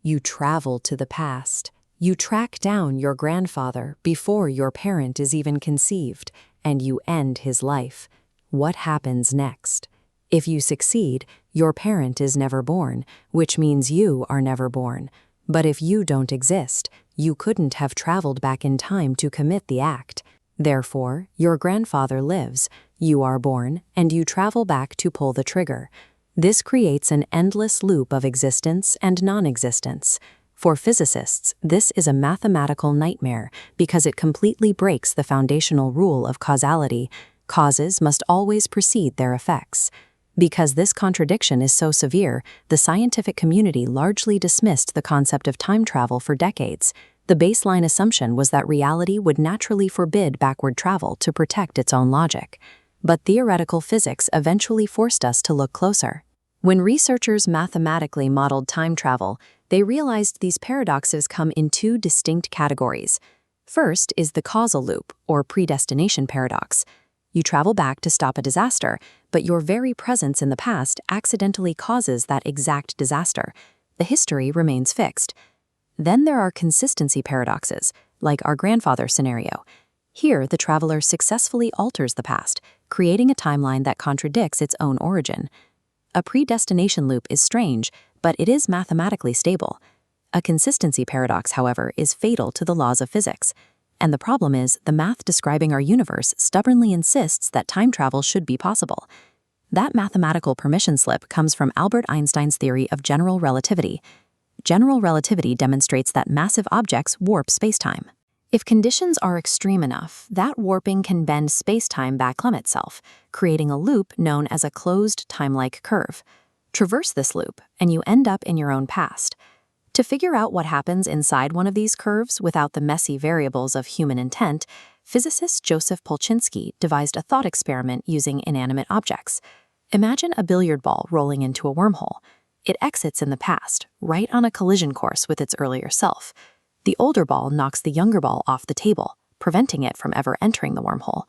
You travel to the past. You track down your grandfather before your parent is even conceived, and you end his life. What happens next? If you succeed, your parent is never born, which means you are never born. But if you don't exist, you couldn't have traveled back in time to commit the act. Therefore, your grandfather lives, you are born, and you travel back to pull the trigger. This creates an endless loop of existence and non-existence. For physicists, this is a mathematical nightmare because it completely breaks the foundational rule of causality. Causes must always precede their effects. Because this contradiction is so severe, the scientific community largely dismissed the concept of time travel for decades. The baseline assumption was that reality would naturally forbid backward travel to protect its own logic. But theoretical physics eventually forced us to look closer. When researchers mathematically modeled time travel, they realized these paradoxes come in two distinct categories. First is the causal loop, or predestination paradox. You travel back to stop a disaster, but your very presence in the past accidentally causes that exact disaster. The history remains fixed. Then there are consistency paradoxes, like our grandfather scenario. Here, the traveler successfully alters the past, creating a timeline that contradicts its own origin. A predestination loop is strange, but it is mathematically stable. A consistency paradox, however, is fatal to the laws of physics. And the problem is, the math describing our universe stubbornly insists that time travel should be possible. That mathematical permission slip comes from Albert Einstein's theory of general relativity. General relativity demonstrates that massive objects warp spacetime. If conditions are extreme enough, that warping can bend spacetime back on itself, creating a loop known as a closed time-like curve. Traverse this loop, and you end up in your own past. To figure out what happens inside one of these curves without the messy variables of human intent, physicist Joseph Polchinski devised a thought experiment using inanimate objects. Imagine a billiard ball rolling into a wormhole. It exits in the past, right on a collision course with its earlier self. The older ball knocks the younger ball off the table, preventing it from ever entering the wormhole.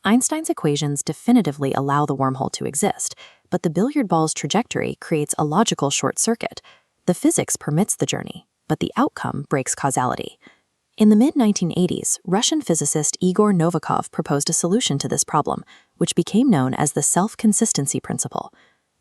Einstein's equations definitively allow the wormhole to exist, but the billiard ball's trajectory creates a logical short circuit. The physics permits the journey, but the outcome breaks causality. In the mid-1980s, Russian physicist Igor Novikov proposed a solution to this problem, which became known as the self-consistency principle.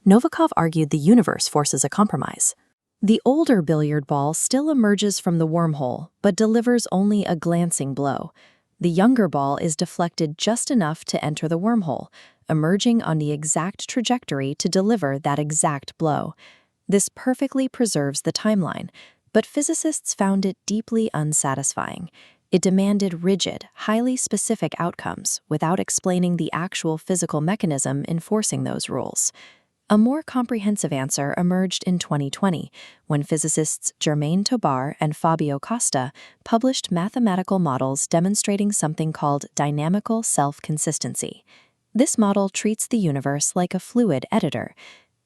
Novikov argued the universe forces a compromise. The older billiard ball still emerges from the wormhole, but delivers only a glancing blow. The younger ball is deflected just enough to enter the wormhole, emerging on the exact trajectory to deliver that exact blow. This perfectly preserves the timeline, but physicists found it deeply unsatisfying. It demanded rigid, highly specific outcomes without explaining the actual physical mechanism enforcing those rules. A more comprehensive answer emerged in 2020 when physicists Germain Tobar and Fabio Costa published mathematical models demonstrating something called dynamical self-consistency. This model treats the universe like a fluid editor.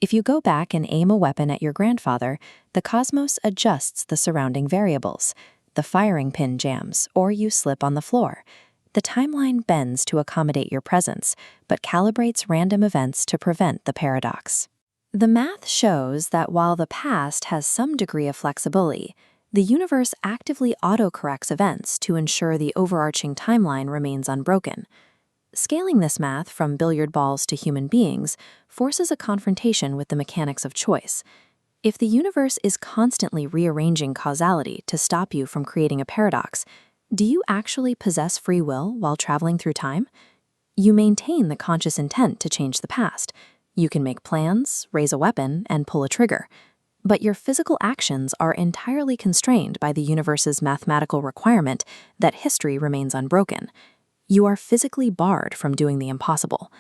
If you go back and aim a weapon at your grandfather, the cosmos adjusts the surrounding variables. The firing pin jams, or you slip on the floor. The timeline bends to accommodate your presence, but calibrates random events to prevent the paradox. The math shows that while the past has some degree of flexibility, the universe actively autocorrects events to ensure the overarching timeline remains unbroken. Scaling this math from billiard balls to human beings forces a confrontation with the mechanics of choice. If the universe is constantly rearranging causality to stop you from creating a paradox, do you actually possess free will while traveling through time? You maintain the conscious intent to change the past. You can make plans, raise a weapon, and pull a trigger. But your physical actions are entirely constrained by the universe's mathematical requirement that history remains unbroken. You are physically barred from doing the impossible.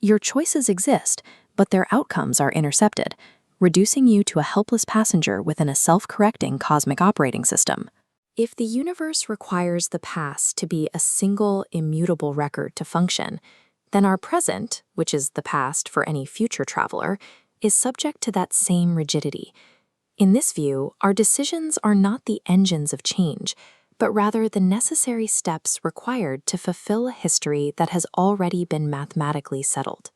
Your choices exist, but their outcomes are intercepted, reducing you to a helpless passenger within a self-correcting cosmic operating system. If the universe requires the past to be a single, immutable record to function, then our present, which is the past for any future traveler, is subject to that same rigidity. In this view, our decisions are not the engines of change, but rather the necessary steps required to fulfill a history that has already been mathematically settled.